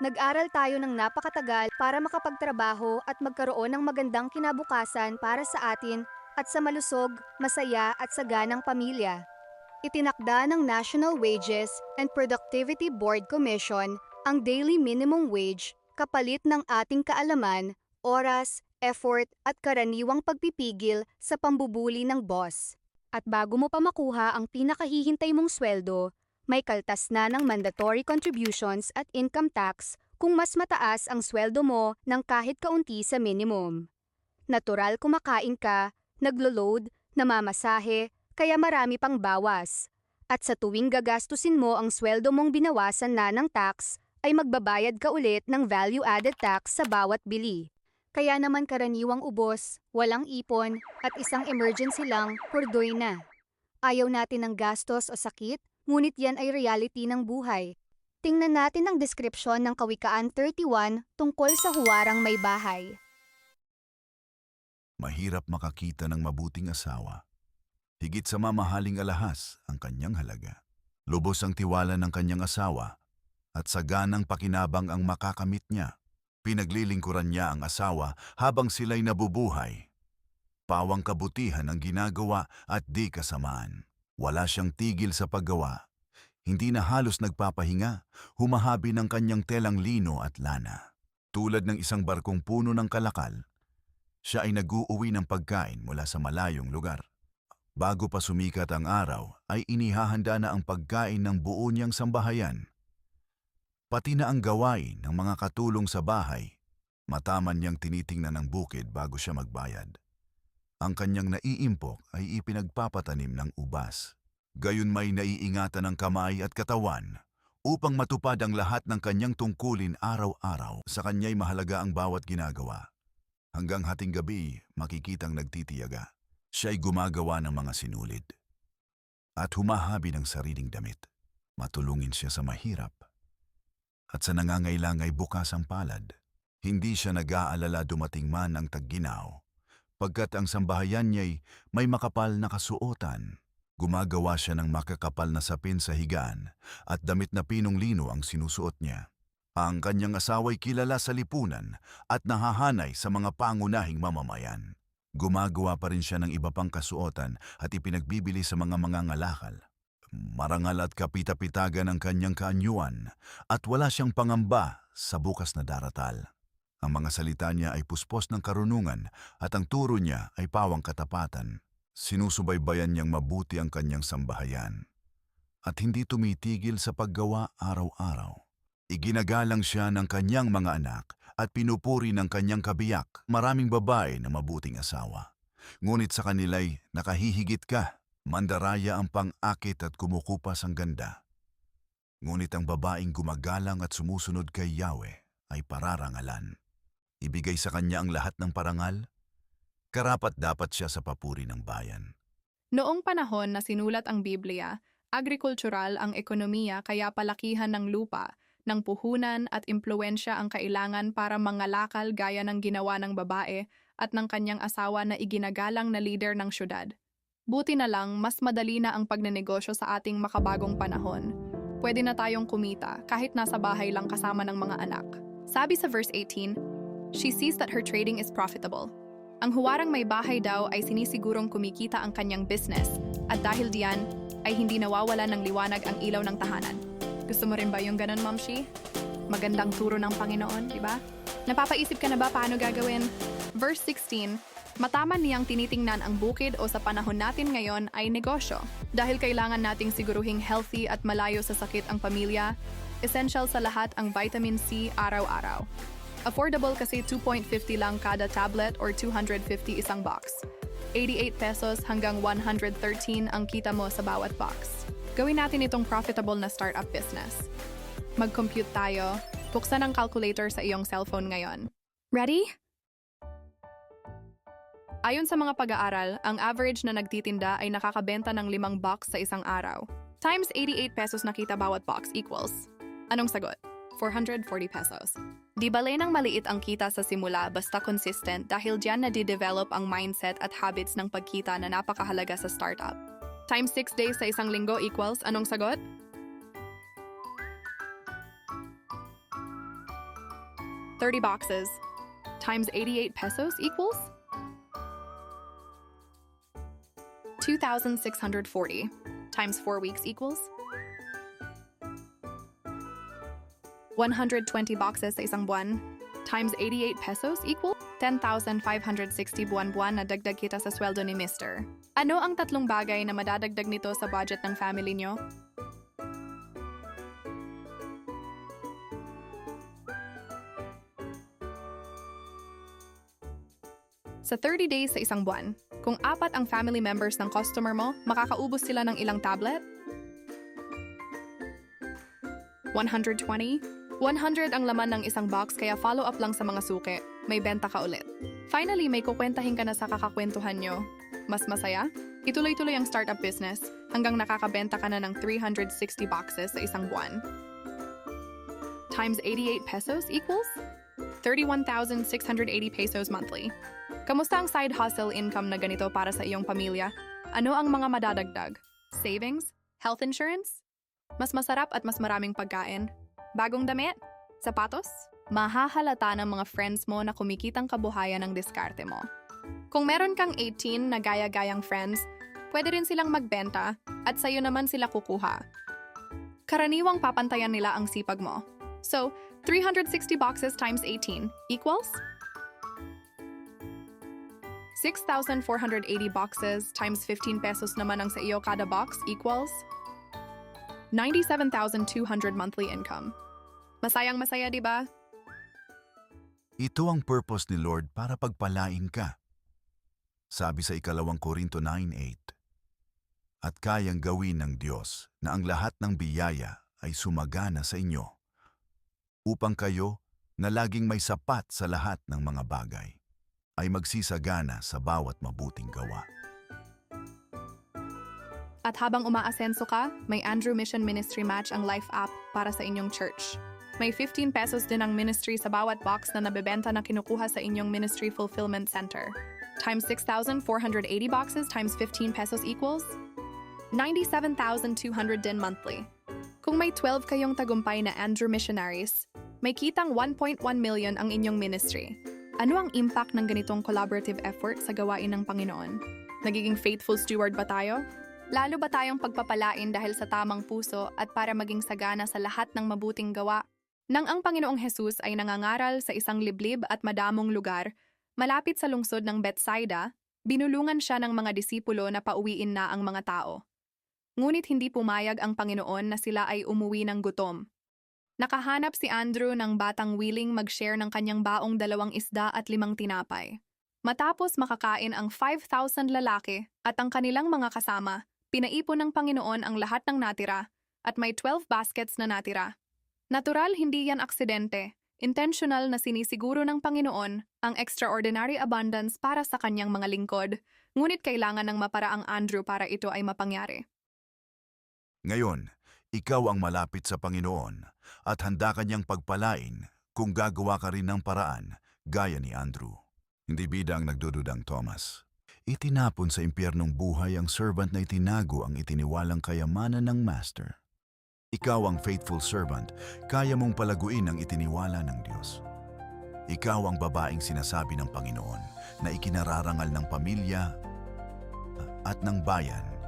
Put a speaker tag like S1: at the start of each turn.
S1: Nag-aral tayo ng napakatagal para makapagtrabaho at magkaroon ng magandang kinabukasan para sa atin at sa malusog, masaya at saganang pamilya. Itinakda ng National Wages and Productivity Board Commission ang daily minimum wage kapalit ng ating kaalaman, oras, effort at karaniwang pagpipigil sa pambubuli ng boss. At bago mo pa makuha ang pinakahihintay mong sweldo, may kaltas na ng mandatory contributions at income tax kung mas mataas ang sweldo mo ng kahit kaunti sa minimum. Natural kumakain ka, naglo-load, namamasahe, kaya marami pang bawas. At sa tuwing gagastusin mo ang sweldo mong binawasan na ng tax, ay magbabayad ka ulit ng value-added tax sa bawat bili. Kaya naman karaniwang ubos, walang ipon, at isang emergency lang, purdoy na. Ayaw natin ng gastos o sakit, ngunit yan ay reality ng buhay. Tingnan natin ang deskripsyon ng Kawikaan 31 tungkol sa huwarang may bahay.
S2: Mahirap makakita ng mabuting asawa. Higit sa mamahaling alahas ang kanyang halaga. Lubos ang tiwala ng kanyang asawa at saganang pakinabang ang makakamit niya. Pinaglilingkuran niya ang asawa habang sila'y nabubuhay. Pawang kabutihan ang ginagawa at di kasamaan. Wala siyang tigil sa paggawa. Hindi na halos nagpapahinga, humahabi ng kanyang telang lino at lana. Tulad ng isang barkong puno ng kalakal, siya ay nag-uuwi ng pagkain mula sa malayong lugar. Bago pa sumikat ang araw, ay inihahanda na ang pagkain ng buo niyang sambahayan. Pati na ang gawain ng mga katulong sa bahay, mataman niyang tinitingnan ang bukid bago siya magbayad. Ang kanyang naiimpok ay ipinagpapatanim ng ubas. Gayon may naiingatan ng kamay at katawan upang matupad ang lahat ng kanyang tungkulin araw-araw. Sa kanya'y mahalaga ang bawat ginagawa. Hanggang hating gabi, makikitang nagtitiyaga. Siya'y gumagawa ng mga sinulid at humahabi ng sariling damit. Matulungin siya sa mahirap at sa nangangailangan bukas ang palad. Hindi siya nag-aalala dumating man ang tagginaw, pagkat ang sambahayan niya'y may makapal na kasuotan. Gumagawa siya ng makakapal na sapin sa higaan at damit na pinong lino ang sinusuot niya. Ang kanyang asawa'y kilala sa lipunan at nahahanay sa mga pangunahing mamamayan. Gumagawa pa rin siya ng iba pang kasuotan at ipinagbibili sa mga mangangalakal. Marangal at kapita-pitagan ang kanyang kaanyuan at wala siyang pangamba sa bukas na daratal. Ang mga salita niya ay puspos ng karunungan at ang turo niya ay pawang katapatan. Sinusubaybayan niyang mabuti ang kanyang sambahayan at hindi tumitigil sa paggawa araw-araw. Iginagalang siya ng kanyang mga anak at pinupuri ng kanyang kabiyak. Maraming babae na mabuting asawa, ngunit sa kanila'y nakahihigit ka. Mandaraya ang pang-akit at kumukupas ang ganda. Ngunit ang babaeng gumagalang at sumusunod kay Yahweh ay pararangalan. Ibigay sa kanya ang lahat ng parangal. Karapat-dapat siya sa papuri ng bayan.
S3: Noong panahon na sinulat ang Biblia, agrikultural ang ekonomiya kaya palakihan ng lupa, ng puhunan at impluensya ang kailangan para mangalakal gaya ng ginawa ng babae at ng kanyang asawa na iginagalang na leader ng syudad. Buti na lang, mas madali na ang pagnenegosyo sa ating makabagong panahon. Pwede na tayong kumita kahit nasa bahay lang kasama ng mga anak. Sabi sa verse 18, she sees that her trading is profitable. Ang huwarang may bahay daw ay sinisigurong kumikita ang kanyang business at dahil diyan ay hindi nawawala ng liwanag ang ilaw ng tahanan. Gusto mo rin ba yung ganun, Ma'am Shi? Magandang turo ng Panginoon, di ba? Napapaisip ka na ba paano gagawin? Verse 16, mataman niyang tinitingnan ang bukid o sa panahon natin ngayon ay negosyo. Dahil kailangan nating siguruhing healthy at malayo sa sakit ang pamilya, essential sa lahat ang vitamin C araw-araw. Affordable kasi 2.50 lang kada tablet or 250 isang box. 88 pesos hanggang 113 ang kita mo sa bawat box. Gawin natin itong profitable na startup business. Mag-compute tayo. Buksan ang calculator sa iyong cellphone ngayon. Ready? Ayon sa mga pag-aaral, ang average na nagtitinda ay nakakabenta ng 5 box sa isang araw. Times 88 pesos na kita bawat box equals. Anong sagot? 440 pesos. Di bale nang maliit ang kita sa simula basta consistent dahil diyan nadidevelop ang mindset at habits ng pagkita na napakahalaga sa startup. Times 6 days sa isang linggo equals. Anong sagot? 30 boxes times 88 pesos equals 2,640 times 4 weeks equals 120 boxes sa isang buwan times 88 pesos equal 10,560 buwan-buwan na dagdag kita sa sweldo ni Mr. Ano ang tatlong bagay na madadagdag nito sa budget ng family nyo? Sa 30 days sa isang buwan, kung 4 ang family members ng customer mo, makakaubos sila ng ilang tablet? 120? 100 ang laman ng isang box kaya follow up lang sa mga suki. May benta ka ulit. Finally, may kukwentahin ka na sa kakakwentuhan nyo. Mas masaya? Ituloy-tuloy ang startup business hanggang nakakabenta ka na ng 360 boxes sa isang buwan. Times 88 pesos equals 31,680 pesos monthly. Kamusta ang side hustle income na ganito para sa iyong pamilya? Ano ang mga madadagdag? Savings? Health insurance? Mas masarap at mas maraming pagkain? Bagong damit? Sapatos? Mahahalata ng mga friends mo na kumikitang kabuhayan ng diskarte mo. Kung meron kang 18 na gaya-gayang friends, pwede rin silang magbenta at sa'yo naman sila kukuha. Karaniwang papantayan nila ang sipag mo. So, 360 boxes times 18 equals 6,480 boxes times 15 pesos naman ang sa iyo kada box equals 97,200 monthly income. Masayang masaya, di ba?
S2: Ito ang purpose ni Lord para pagpalain ka. Sabi sa 2 Korinto 9:8. At kayang gawin ng Diyos na ang lahat ng biyaya ay sumagana sa inyo, upang kayo na laging may sapat sa lahat ng mga bagay, ay magsisagana sa bawat mabuting gawa.
S3: At habang umaasenso ka, may Andrew Mission Ministry Match ang Life app para sa inyong church. May 15 pesos din ang ministry sa bawat box na nabebenta na kinukuha sa inyong Ministry Fulfillment Center. Times 6,480 boxes times 15 pesos equals 97,200 din monthly. Kung may 12 kayong tagumpay na Andrew Missionaries, may kitang 1.1 million ang inyong ministry. Ano ang impact ng ganitong collaborative effort sa gawain ng Panginoon? Nagiging faithful steward ba tayo? Lalo ba tayong pagpapalain dahil sa tamang puso at para maging sagana sa lahat ng mabuting gawa? Nang ang Panginoong Hesus ay nangangaral sa isang liblib at madamong lugar, malapit sa lungsod ng Bethsaida, binulungan siya ng mga disipulo na pauwiin na ang mga tao. Ngunit hindi pumayag ang Panginoon na sila ay umuwi ng gutom. Nakahanap si Andrew ng batang willing mag-share ng kanyang baong 2 isda at 5 tinapay. Matapos makakain ang 5,000 lalaki at ang kanilang mga kasama, pinaipon ng Panginoon ang lahat ng natira at may 12 baskets na natira. Natural, hindi yan aksidente. Intentional na sinisiguro ng Panginoon ang extraordinary abundance para sa kanyang mga lingkod, ngunit kailangan ng maparaang Andrew para ito ay mapangyari.
S2: Ngayon, ikaw ang malapit sa Panginoon at handa kanyang pagpalain kung gagawa ka rin ng paraan gaya ni Andrew. Hindi bida ang nagdududang Thomas. Itinapon sa impyernong buhay ang servant na itinago ang itiniwalang kayamanan ng master. Ikaw ang faithful servant, kaya mong palaguin ang itiniwala ng Diyos. Ikaw ang babaeng sinasabi ng Panginoon na ikinararangal ng pamilya at ng bayan